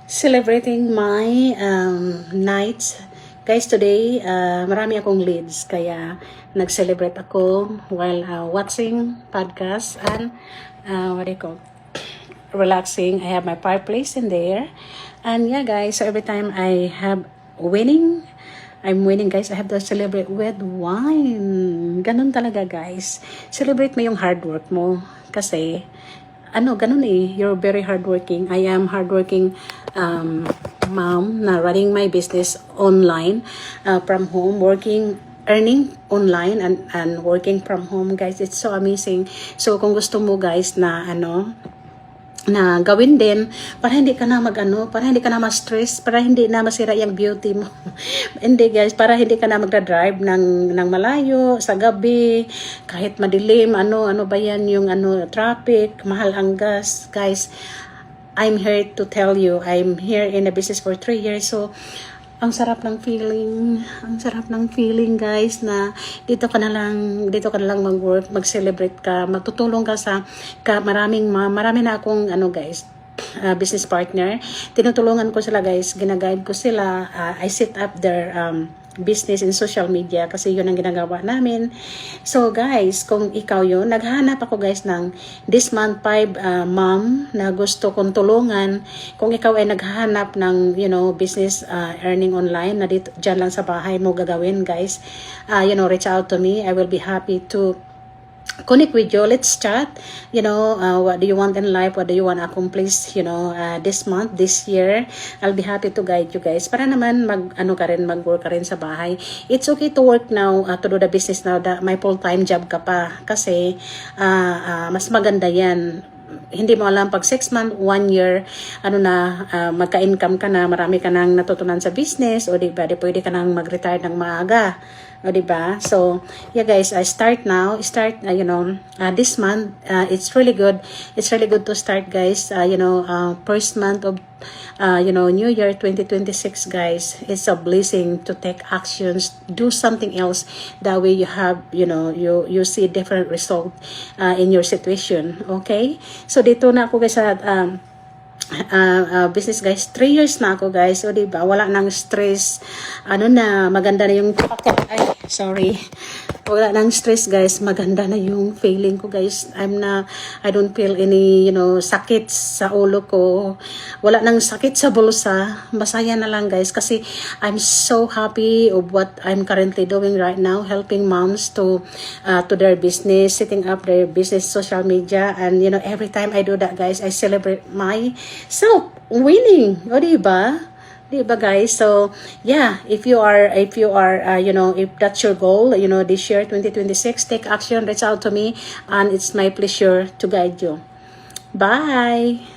celebrating my nights. Guys, today, marami akong leads. Kaya, nag-celebrate ako while watching podcast and, what do you call, relaxing. I have my fireplace in there. And yeah, guys, so every time I have I'm winning, guys. I have to celebrate with wine. Ganun talaga, guys. Celebrate mo yung hard work mo. Kasi, ganun eh. You're very hardworking. I am hardworking mom na running my business online from home, earning online and working from home, guys. It's so amazing. So, kung gusto mo, guys, na na gawin din para hindi ka na para hindi ka na ma-stress, para hindi na masira yung beauty mo. Hindi, guys, para hindi ka na magdadrive ng malayo sa gabi, kahit madilim, ano ba yan yung traffic, mahal ang gas, guys. I'm here to tell you, I'm here in the business for 3 years, so ang sarap ng feeling, guys, na dito ka na lang mag-work, mag-celebrate ka, magtutulong ka sa marami na akong guys, business partner. Tinutulungan ko sila, guys, ginaguide ko sila. I set up their business in social media kasi yun ang ginagawa namin. So, guys, kung ikaw yun, naghahanap ako, guys, ng this month 5 mom na gusto kong tulungan. Kung ikaw ay naghahanap ng business earning online na dito dyan lang sa bahay mo gagawin, guys, reach out to me. I will be happy to connect with you. Let's chat. What do you want in life? What do you want to accomplish, this month, this year? I'll be happy to guide you, guys. Para naman mag-work ka rin sa bahay. It's okay to work now, to do the business now, may full-time job ka pa. Kasi, mas maganda yan. Hindi mo alam pag 6 months, 1 year, magka-income ka na, marami ka nang natutunan sa business, o diba, pwede ka nang mag-retire ng maaga. O diba? So, yeah, guys, I start now. This month, it's really good. It's really good to start, guys. First month of, New Year 2026, guys. It's a blessing to take actions, do something else. That way you have, you see different result in your situation. Okay? So, dito na ako, guys, sa business, guys. 3 years na ako, guys. So, diba? Wala nang stress. Maganda na yung wala nang stress, guys. Maganda na yung feeling ko, guys. I don't feel any, sakit sa ulo ko. Wala nang sakit sa bulsa. Masaya na lang, guys. Kasi I'm so happy of what I'm currently doing right now. Helping moms to their business, setting up their business social media. And, every time I do that, guys, I celebrate myself winning. O, diba? Diba, guys? So, yeah, if that's your goal, this year, 2026, take action, reach out to me, and it's my pleasure to guide you. Bye!